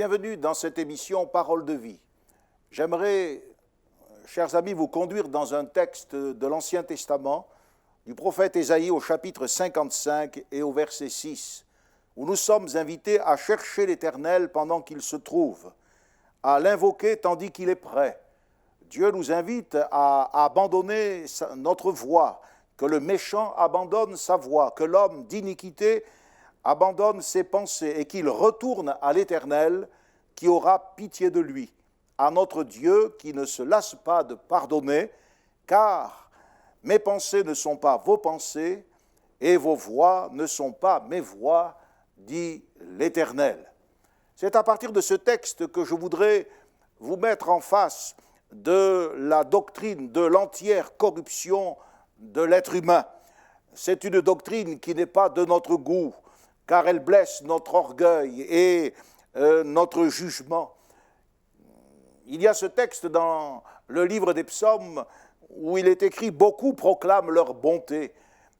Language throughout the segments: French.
Bienvenue dans cette émission Parole de vie. J'aimerais, chers amis, vous conduire dans un texte de l'Ancien Testament, du prophète Ésaïe au chapitre 55 et au verset 6, où nous sommes invités à chercher l'Éternel pendant qu'il se trouve, à l'invoquer tandis qu'il est prêt. Dieu nous invite à abandonner notre voie, que le méchant abandonne sa voie, que l'homme d'iniquité abandonne ses pensées et qu'il retourne à l'Éternel qui aura pitié de lui, à notre Dieu qui ne se lasse pas de pardonner, car mes pensées ne sont pas vos pensées et vos voies ne sont pas mes voies, dit l'Éternel. C'est à partir de ce texte que je voudrais vous mettre en face de la doctrine de l'entière corruption de l'être humain. C'est une doctrine qui n'est pas de notre goût, car elle blesse notre orgueil et notre jugement. Il y a ce texte dans le livre des psaumes où il est écrit « Beaucoup proclament leur bonté »,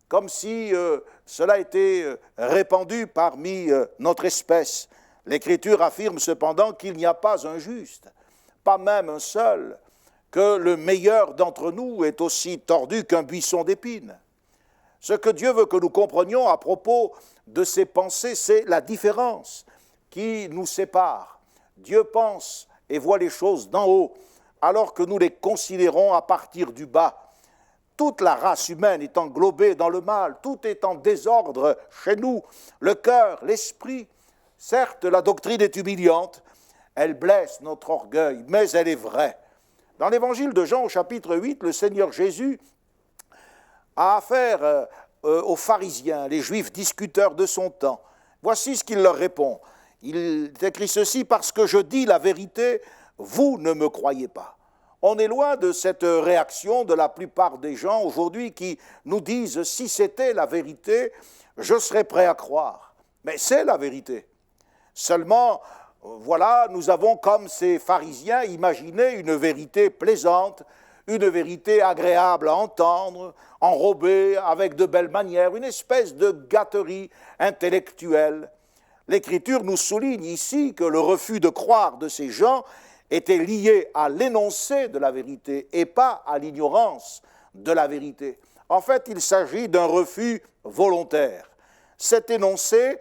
comme si cela était répandu parmi notre espèce. L'Écriture affirme cependant qu'il n'y a pas un juste, pas même un seul, que le meilleur d'entre nous est aussi tordu qu'un buisson d'épines. Ce que Dieu veut que nous comprenions à propos de ses pensées, c'est la différence qui nous sépare. Dieu pense et voit les choses d'en haut, alors que nous les considérons à partir du bas. Toute la race humaine est englobée dans le mal, tout est en désordre chez nous, le cœur, l'esprit. Certes, la doctrine est humiliante, elle blesse notre orgueil, mais elle est vraie. Dans l'évangile de Jean, au chapitre 8, le Seigneur Jésus a affaire aux pharisiens, les juifs discuteurs de son temps. Voici ce qu'il leur répond. Il écrit ceci: « Parce que je dis la vérité, vous ne me croyez pas. » On est loin de cette réaction de la plupart des gens aujourd'hui qui nous disent « Si c'était la vérité, je serais prêt à croire. » Mais c'est la vérité. Seulement, voilà, nous avons comme ces pharisiens imaginé une vérité plaisante, une vérité agréable à entendre, enrobée avec de belles manières, une espèce de gâterie intellectuelle. L'Écriture nous souligne ici que le refus de croire de ces gens était lié à l'énoncé de la vérité et pas à l'ignorance de la vérité. En fait, il s'agit d'un refus volontaire. Cet énoncé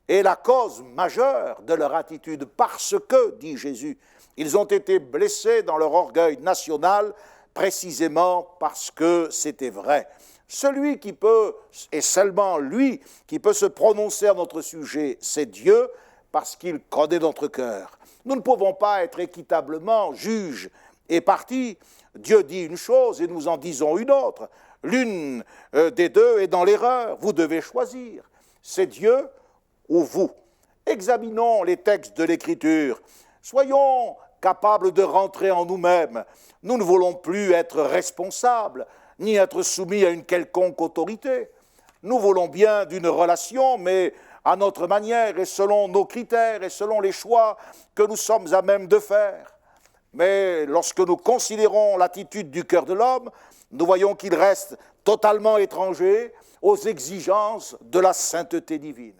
est la cause majeure de leur attitude parce que, dit Jésus, ils ont été blessés dans leur orgueil national précisément parce que c'était vrai. Celui qui peut, et seulement lui, qui peut se prononcer à notre sujet, c'est Dieu, parce qu'il connaît notre cœur. Nous ne pouvons pas être équitablement juges et partis. Dieu dit une chose et nous en disons une autre. L'une des deux est dans l'erreur. Vous devez choisir. C'est Dieu ou vous. Examinons les textes de l'Écriture. Soyons capables de rentrer en nous-mêmes. Nous ne voulons plus être responsables, ni être soumis à une quelconque autorité. Nous voulons bien d'une relation, mais à notre manière et selon nos critères et selon les choix que nous sommes à même de faire. Mais lorsque nous considérons l'attitude du cœur de l'homme, nous voyons qu'il reste totalement étranger aux exigences de la sainteté divine.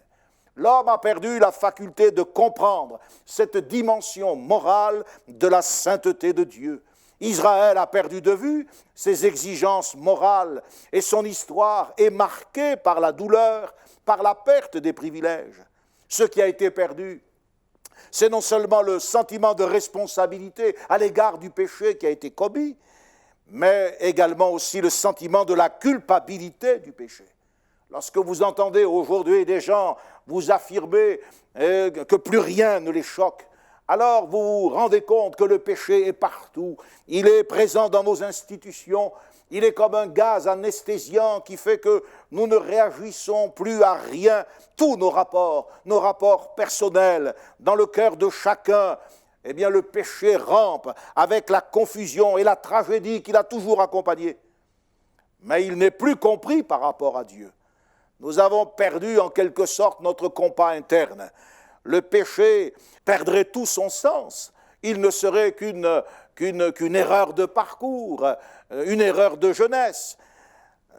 L'homme a perdu la faculté de comprendre cette dimension morale de la sainteté de Dieu. Israël a perdu de vue ses exigences morales et son histoire est marquée par la douleur, par la perte des privilèges. Ce qui a été perdu, c'est non seulement le sentiment de responsabilité à l'égard du péché qui a été commis, mais également aussi le sentiment de la culpabilité du péché. Lorsque vous entendez aujourd'hui des gens vous affirmer que plus rien ne les choque, alors vous vous rendez compte que le péché est partout, il est présent dans nos institutions, il est comme un gaz anesthésiant qui fait que nous ne réagissons plus à rien. Tous nos rapports personnels, dans le cœur de chacun, eh bien le péché rampe avec la confusion et la tragédie qu'il a toujours accompagné. Mais il n'est plus compris par rapport à Dieu. Nous avons perdu en quelque sorte notre compas interne. Le péché perdrait tout son sens. Il ne serait qu'une erreur de parcours, une erreur de jeunesse.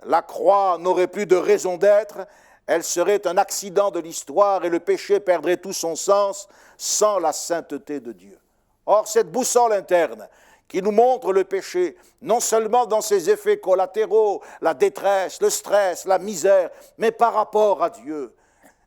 La croix n'aurait plus de raison d'être elle serait un accident de l'histoire et le péché perdrait tout son sens sans la sainteté de Dieu. Or, cette boussole interne qui nous montre le péché, non seulement dans ses effets collatéraux, la détresse, le stress, la misère, mais par rapport à Dieu,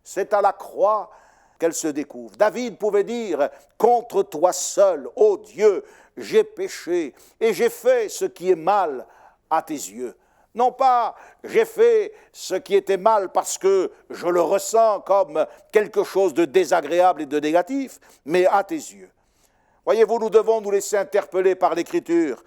c'est à la croix qu'elle se découvre. David pouvait dire « Contre toi seul, ô Dieu, j'ai péché et j'ai fait ce qui est mal à tes yeux. » Non pas j'ai fait ce qui était mal parce que je le ressens comme quelque chose de désagréable et de négatif, mais à tes yeux. Voyez-vous, nous devons nous laisser interpeller par l'Écriture.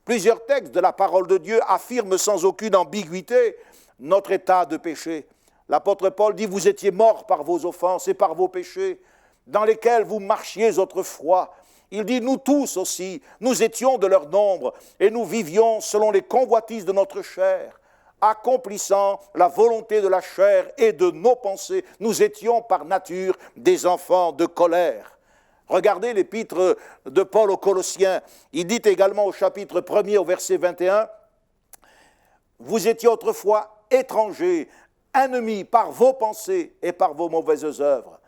Plusieurs textes de la parole de Dieu affirment sans aucune ambiguïté notre état de péché. L'apôtre Paul dit « Vous étiez morts par vos offenses et par vos péchés, dans lesquels vous marchiez autrefois. » Il dit « Nous tous aussi, nous étions de leur nombre, et nous vivions selon les convoitises de notre chair, accomplissant la volonté de la chair et de nos pensées. Nous étions par nature des enfants de colère. » Regardez l'épître de Paul aux Colossiens. Il dit également au chapitre 1er, au verset 21, « Vous étiez autrefois étrangers, ennemis par vos pensées et par vos mauvaises œuvres. »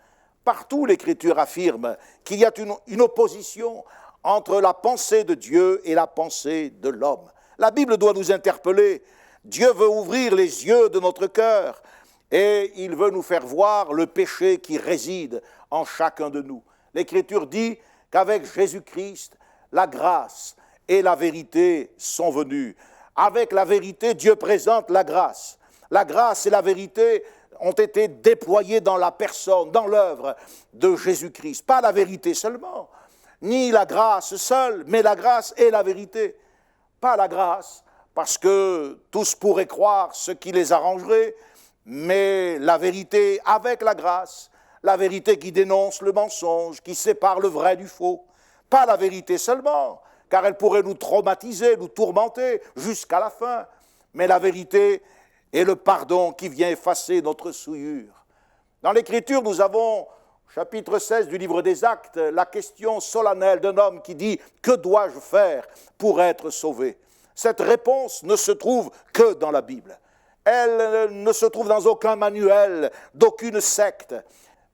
Partout, l'Écriture affirme qu'il y a une opposition entre la pensée de Dieu et la pensée de l'homme. La Bible doit nous interpeller. Dieu veut ouvrir les yeux de notre cœur et il veut nous faire voir le péché qui réside en chacun de nous. L'Écriture dit qu'avec Jésus-Christ, la grâce et la vérité sont venues. Avec la vérité, Dieu présente la grâce. La grâce et la vérité ont été déployées dans la personne, dans l'œuvre de Jésus-Christ. Pas la vérité seulement, ni la grâce seule, mais la grâce et la vérité. Pas la grâce, parce que tous pourraient croire ce qui les arrangerait, mais la vérité avec la grâce, la vérité qui dénonce le mensonge, qui sépare le vrai du faux. Pas la vérité seulement, car elle pourrait nous traumatiser, nous tourmenter jusqu'à la fin, mais la vérité et le pardon qui vient effacer notre souillure. Dans l'Écriture, nous avons, chapitre 16 du livre des Actes, la question solennelle d'un homme qui dit « Que dois-je faire pour être sauvé ?» Cette réponse ne se trouve que dans la Bible. Elle ne se trouve dans aucun manuel, d'aucune secte,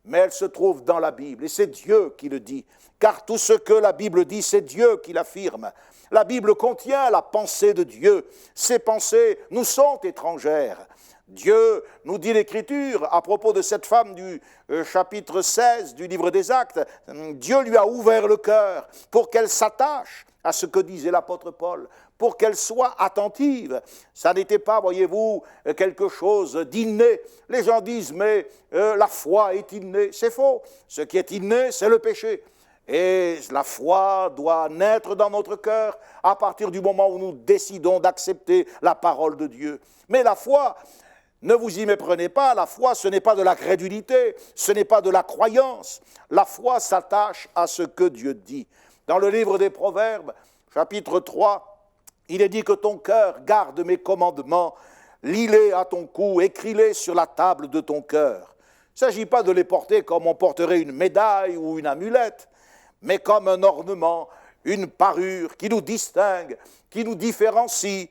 mais elle se trouve dans la Bible, et c'est Dieu qui le dit, car tout ce que la Bible dit, c'est Dieu qui l'affirme. La Bible contient la pensée de Dieu. Ces pensées nous sont étrangères. Dieu, nous dit l'Écriture, à propos de cette femme du chapitre 16 du livre des Actes, Dieu lui a ouvert le cœur pour qu'elle s'attache à ce que disait l'apôtre Paul, pour qu'elle soit attentive. Ça n'était pas, voyez-vous, quelque chose d'inné. Les gens disent, mais la foi est innée. C'est faux. Ce qui est inné, c'est le péché. Et la foi doit naître dans notre cœur à partir du moment où nous décidons d'accepter la parole de Dieu. Mais la foi, ne vous y méprenez pas, la foi, ce n'est pas de la crédulité, ce n'est pas de la croyance. La foi s'attache à ce que Dieu dit. Dans le livre des Proverbes, chapitre 3, il est dit que ton cœur garde mes commandements, lis-les à ton cou, écris-les sur la table de ton cœur. Il ne s'agit pas de les porter comme on porterait une médaille ou une amulette, mais comme un ornement, une parure qui nous distingue, qui nous différencie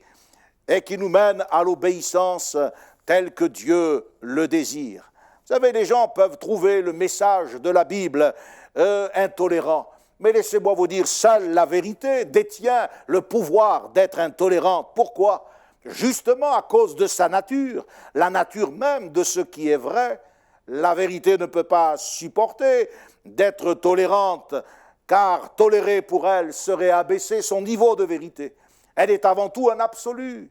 et qui nous mène à l'obéissance telle que Dieu le désire. Vous savez, les gens peuvent trouver le message de la Bible intolérant, mais laissez-moi vous dire, seule la vérité détient le pouvoir d'être intolérante. Pourquoi ? Justement à cause de sa nature, la nature même de ce qui est vrai. La vérité ne peut pas supporter d'être tolérante, car tolérer pour elle serait abaisser son niveau de vérité. Elle est avant tout un absolu.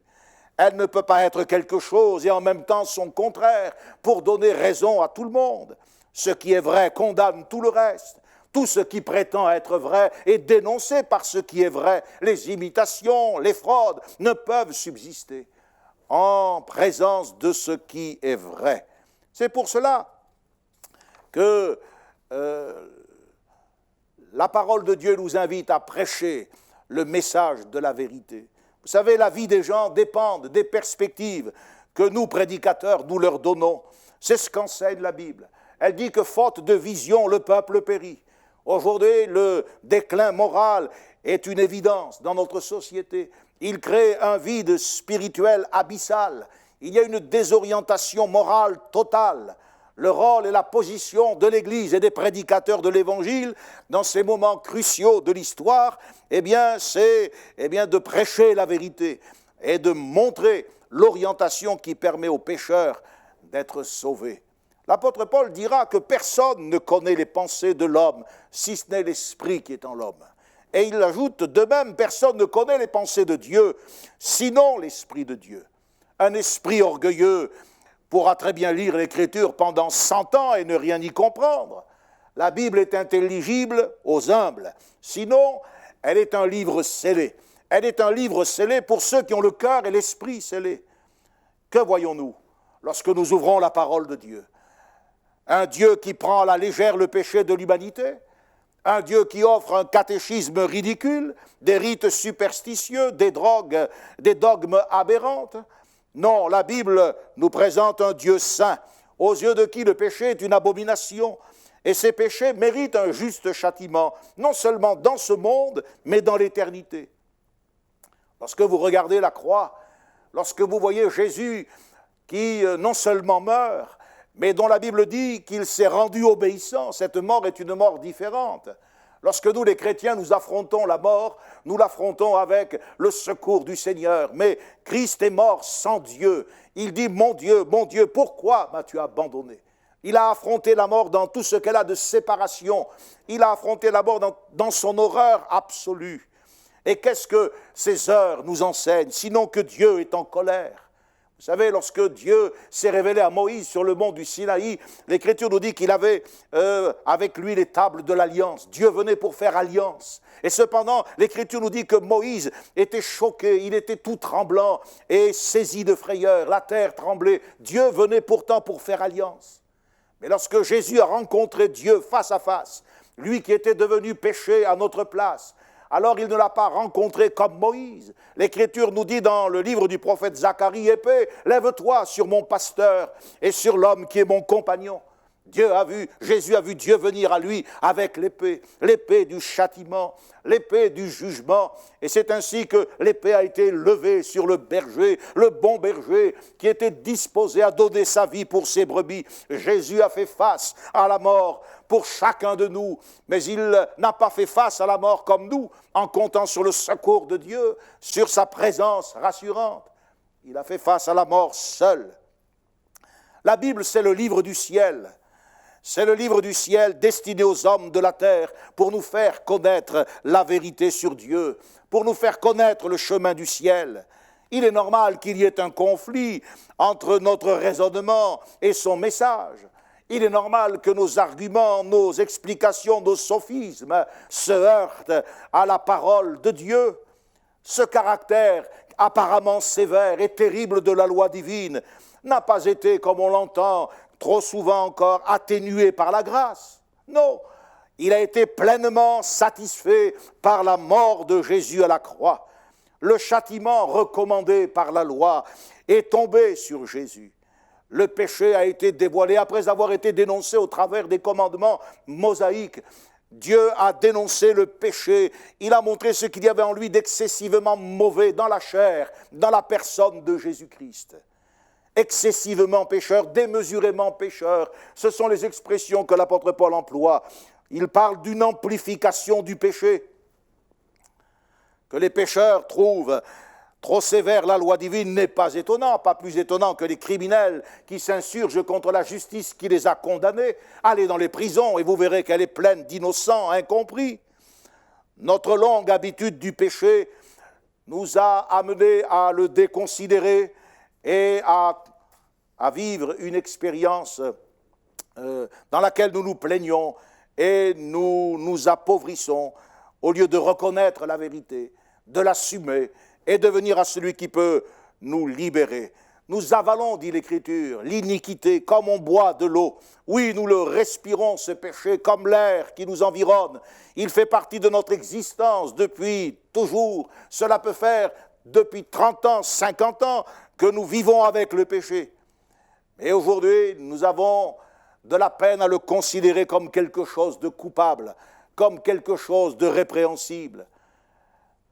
Elle ne peut pas être quelque chose et en même temps son contraire pour donner raison à tout le monde. Ce qui est vrai condamne tout le reste. Tout ce qui prétend être vrai est dénoncé par ce qui est vrai. Les imitations, les fraudes ne peuvent subsister en présence de ce qui est vrai. C'est pour cela que la parole de Dieu nous invite à prêcher le message de la vérité. Vous savez, la vie des gens dépend des perspectives que nous, prédicateurs, nous leur donnons. C'est ce qu'enseigne la Bible. Elle dit que faute de vision, le peuple périt. Aujourd'hui, le déclin moral est une évidence dans notre société. Il crée un vide spirituel abyssal. il y a une désorientation morale totale. Le rôle et la position de l'Église et des prédicateurs de l'Évangile dans ces moments cruciaux de l'histoire, c'est de prêcher la vérité et de montrer l'orientation qui permet aux pécheurs d'être sauvés. L'apôtre Paul dira que personne ne connaît les pensées de l'homme, si ce n'est l'esprit qui est en l'homme. Et il ajoute, de même, personne ne connaît les pensées de Dieu, sinon l'esprit de Dieu. Un esprit orgueilleux pourra très bien lire l'Écriture pendant 100 ans et ne rien y comprendre. La Bible est intelligible aux humbles. Sinon, elle est un livre scellé. Elle est un livre scellé pour ceux qui ont le cœur et l'esprit scellés. Que voyons-nous lorsque nous ouvrons la parole de Dieu? Un Dieu qui prend à la légère le péché de l'humanité? Un Dieu qui offre un catéchisme ridicule, des rites superstitieux, des dogmes aberrantes? Non, la Bible nous présente un Dieu saint, aux yeux de qui le péché est une abomination, et ces péchés méritent un juste châtiment, non seulement dans ce monde, mais dans l'éternité. Lorsque vous regardez la croix, lorsque vous voyez Jésus qui non seulement meurt, mais dont la Bible dit qu'il s'est rendu obéissant, cette mort est une mort différente. Lorsque nous, les chrétiens, nous affrontons la mort, nous l'affrontons avec le secours du Seigneur. Mais Christ est mort sans Dieu. Il dit, mon Dieu, pourquoi m'as-tu abandonné? Il a affronté la mort dans tout ce qu'elle a de séparation. Il a affronté la mort dans son horreur absolue. Et qu'est-ce que ces heures nous enseignent, sinon que Dieu est en colère? Vous savez, lorsque Dieu s'est révélé à Moïse sur le mont du Sinaï, l'Écriture nous dit qu'il avait avec lui les tables de l'alliance. Dieu venait pour faire alliance. Et cependant, l'Écriture nous dit que Moïse était choqué, il était tout tremblant et saisi de frayeur. La terre tremblait. Dieu venait pourtant pour faire alliance. Mais lorsque Jésus a rencontré Dieu face à face, lui qui était devenu péché à notre place, alors il ne l'a pas rencontré comme Moïse. L'Écriture nous dit dans le livre du prophète Zacharie, « Épée, lève-toi sur mon pasteur et sur l'homme qui est mon compagnon. » Jésus a vu Dieu venir à lui avec l'épée du châtiment, l'épée du jugement. Et c'est ainsi que l'épée a été levée sur le berger, le bon berger, qui était disposé à donner sa vie pour ses brebis. Jésus a fait face à la mort pour chacun de nous, mais il n'a pas fait face à la mort comme nous, en comptant sur le secours de Dieu, sur sa présence rassurante. Il a fait face à la mort seul. La Bible, c'est le livre du ciel. C'est le livre du ciel destiné aux hommes de la terre pour nous faire connaître la vérité sur Dieu, pour nous faire connaître le chemin du ciel. Il est normal qu'il y ait un conflit entre notre raisonnement et son message. Il est normal que nos arguments, nos explications, nos sophismes se heurtent à la parole de Dieu. Ce caractère apparemment sévère et terrible de la loi divine n'a pas été, comme on l'entend, trop souvent encore atténué par la grâce. Non, il a été pleinement satisfait par la mort de Jésus à la croix. Le châtiment recommandé par la loi est tombé sur Jésus. Le péché a été dévoilé après avoir été dénoncé au travers des commandements mosaïques. Dieu a dénoncé le péché. Il a montré ce qu'il y avait en lui d'excessivement mauvais dans la chair, dans la personne de Jésus-Christ. Excessivement pécheur, démesurément pécheur, ce sont les expressions que l'apôtre Paul emploie. Il parle d'une amplification du péché. Que les pécheurs trouvent trop sévère la loi divine n'est pas étonnant, pas plus étonnant que les criminels qui s'insurgent contre la justice qui les a condamnés. Allez dans les prisons et vous verrez qu'elle est pleine d'innocents incompris. Notre longue habitude du péché nous a amenés à le déconsidérer et à vivre une expérience dans laquelle nous nous plaignons et nous nous appauvrissons au lieu de reconnaître la vérité, de l'assumer et de venir à celui qui peut nous libérer. Nous avalons, dit l'Écriture, l'iniquité comme on boit de l'eau. Oui, nous le respirons, ce péché, comme l'air qui nous environne. Il fait partie de notre existence depuis toujours. Cela peut faire depuis 30 ans, 50 ans que nous vivons avec le péché. Et aujourd'hui, nous avons de la peine à le considérer comme quelque chose de coupable, comme quelque chose de répréhensible.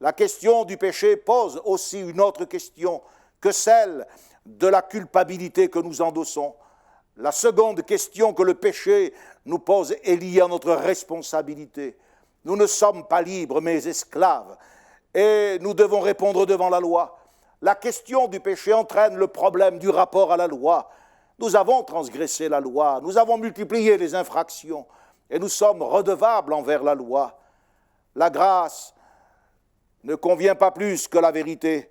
La question du péché pose aussi une autre question que celle de la culpabilité que nous endossons. La seconde question que le péché nous pose est liée à notre responsabilité. Nous ne sommes pas libres, mais esclaves, et nous devons répondre devant la loi. La question du péché entraîne le problème du rapport à la loi. Nous avons transgressé la loi, nous avons multiplié les infractions, et nous sommes redevables envers la loi. La grâce ne convient pas plus que la vérité.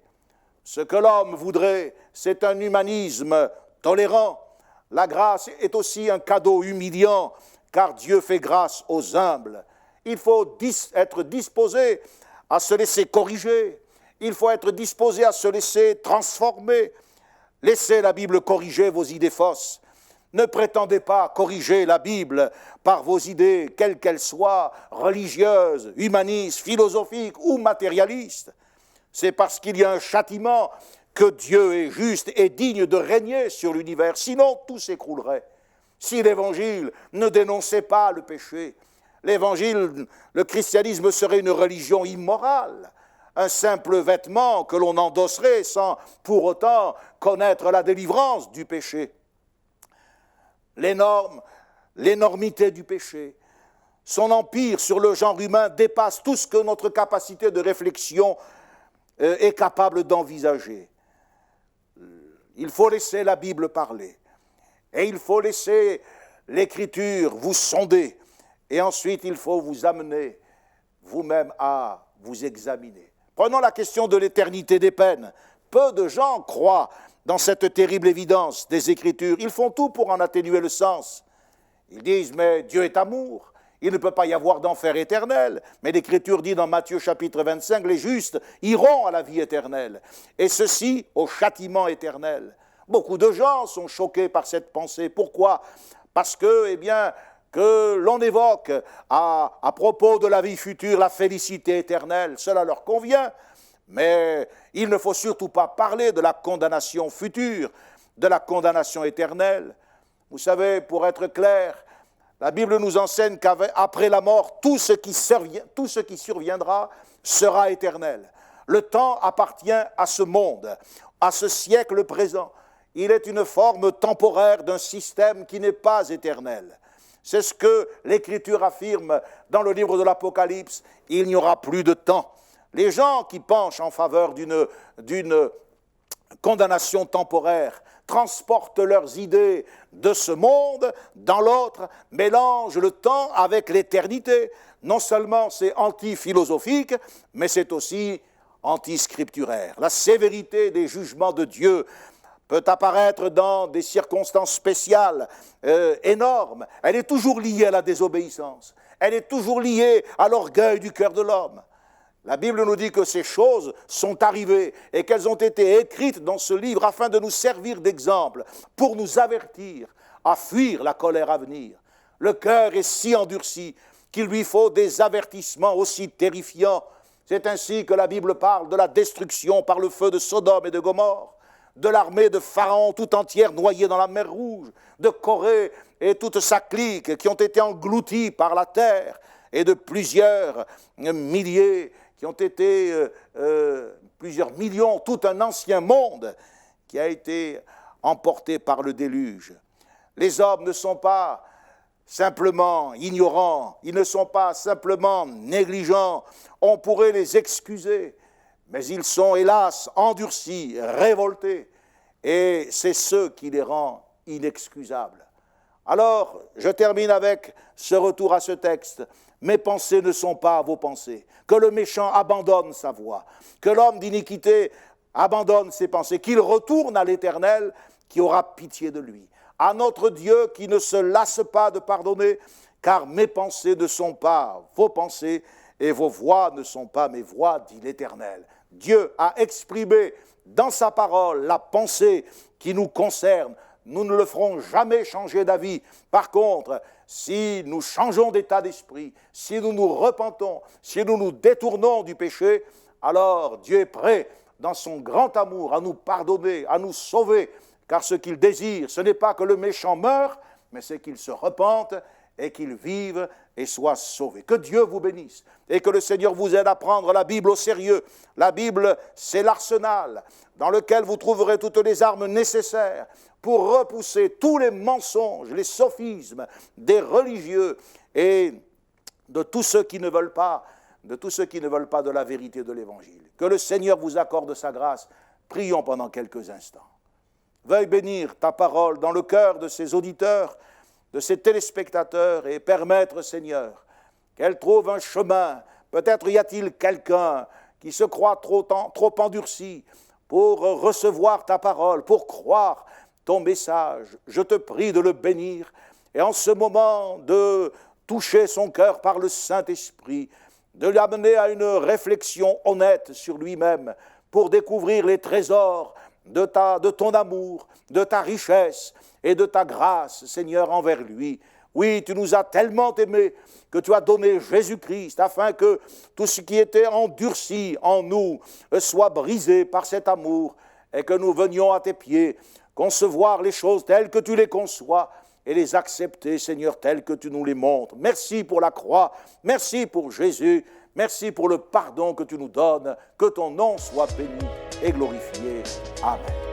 Ce que l'homme voudrait, c'est un humanisme tolérant. La grâce est aussi un cadeau humiliant, car Dieu fait grâce aux humbles. Il faut être disposé à se laisser corriger. Il faut être disposé à se laisser transformer. Laissez la Bible corriger vos idées fausses. Ne prétendez pas corriger la Bible par vos idées, quelles qu'elles soient, religieuses, humanistes, philosophiques ou matérialistes. C'est parce qu'il y a un châtiment que Dieu est juste et digne de régner sur l'univers. Sinon, tout s'écroulerait. Si l'Évangile ne dénonçait pas le péché, l'Évangile, le christianisme serait une religion immorale, un simple vêtement que l'on endosserait sans pour autant connaître la délivrance du péché. L'énormité du péché, son empire sur le genre humain dépasse tout ce que notre capacité de réflexion est capable d'envisager. Il faut laisser la Bible parler, et il faut laisser l'Écriture vous sonder, et ensuite il faut vous amener vous-même à vous examiner. Prenons la question de l'éternité des peines. Peu de gens croient dans cette terrible évidence des Écritures. Ils font tout pour en atténuer le sens. Ils disent, mais Dieu est amour, il ne peut pas y avoir d'enfer éternel. Mais l'Écriture dit dans Matthieu chapitre 25, les justes iront à la vie éternelle, et ceux-ci au châtiment éternel. Beaucoup de gens sont choqués par cette pensée. Pourquoi ? Parce que, que l'on évoque à propos de la vie future la félicité éternelle, cela leur convient. Mais il ne faut surtout pas parler de la condamnation future, de la condamnation éternelle. Vous savez, pour être clair, la Bible nous enseigne qu'après la mort, tout ce qui surviendra sera éternel. Le temps appartient à ce monde, à ce siècle présent. Il est une forme temporaire d'un système qui n'est pas éternel. C'est ce que l'Écriture affirme dans le livre de l'Apocalypse. Il n'y aura plus de temps. Les gens qui penchent en faveur d'une condamnation temporaire transportent leurs idées de ce monde dans l'autre, mélangent le temps avec l'éternité. Non seulement c'est anti-philosophique, mais c'est aussi anti-scripturaire. La sévérité des jugements de Dieu peut apparaître dans des circonstances spéciales, énormes. Elle est toujours liée à la désobéissance. Elle est toujours liée à l'orgueil du cœur de l'homme. La Bible nous dit que ces choses sont arrivées et qu'elles ont été écrites dans ce livre afin de nous servir d'exemple, pour nous avertir à fuir la colère à venir. Le cœur est si endurci qu'il lui faut des avertissements aussi terrifiants. C'est ainsi que la Bible parle de la destruction par le feu de Sodome et de Gomorrhe, de l'armée de Pharaon tout entière noyée dans la mer Rouge, de Corée et toute sa clique qui ont été engloutis par la terre, et de plusieurs milliers qui ont été, plusieurs millions, tout un ancien monde qui a été emporté par le déluge. Les hommes ne sont pas simplement ignorants, ils ne sont pas simplement négligents, on pourrait les excuser, mais ils sont hélas endurcis, révoltés, et c'est ce qui les rend inexcusables. Alors, je termine avec ce retour à ce texte. Mes pensées ne sont pas vos pensées. Que le méchant abandonne sa voie, que l'homme d'iniquité abandonne ses pensées, qu'il retourne à l'Éternel qui aura pitié de lui. À notre Dieu qui ne se lasse pas de pardonner, car mes pensées ne sont pas vos pensées et vos voix ne sont pas mes voix, dit l'Éternel. Dieu a exprimé dans sa parole la pensée qui nous concerne. Nous ne le ferons jamais changer d'avis. Par contre, si nous changeons d'état d'esprit, si nous nous repentons, si nous nous détournons du péché, alors Dieu est prêt, dans son grand amour, à nous pardonner, à nous sauver, car ce qu'il désire, ce n'est pas que le méchant meure, mais c'est qu'il se repente et qu'ils vivent et soient sauvés. Que Dieu vous bénisse et que le Seigneur vous aide à prendre la Bible au sérieux. La Bible, c'est l'arsenal dans lequel vous trouverez toutes les armes nécessaires pour repousser tous les mensonges, les sophismes des religieux et de tous ceux qui ne veulent pas, de la vérité de l'Évangile. Que le Seigneur vous accorde sa grâce. Prions pendant quelques instants. Veuille bénir ta parole dans le cœur de ses auditeurs, de ses téléspectateurs et permettre, Seigneur, qu'elle trouve un chemin. Peut-être y a-t-il quelqu'un qui se croit trop endurci pour recevoir ta parole, pour croire ton message. Je te prie de le bénir et en ce moment de toucher son cœur par le Saint-Esprit, de l'amener à une réflexion honnête sur lui-même pour découvrir les trésors de ton amour, de ta richesse et de ta grâce, Seigneur, envers lui. Oui, tu nous as tellement aimés que tu as donné Jésus-Christ afin que tout ce qui était endurci en nous soit brisé par cet amour et que nous venions à tes pieds concevoir les choses telles que tu les conçois et les accepter, Seigneur, telles que tu nous les montres. Merci pour la croix, merci pour Jésus, merci pour le pardon que tu nous donnes, que ton nom soit béni et glorifié. Amen.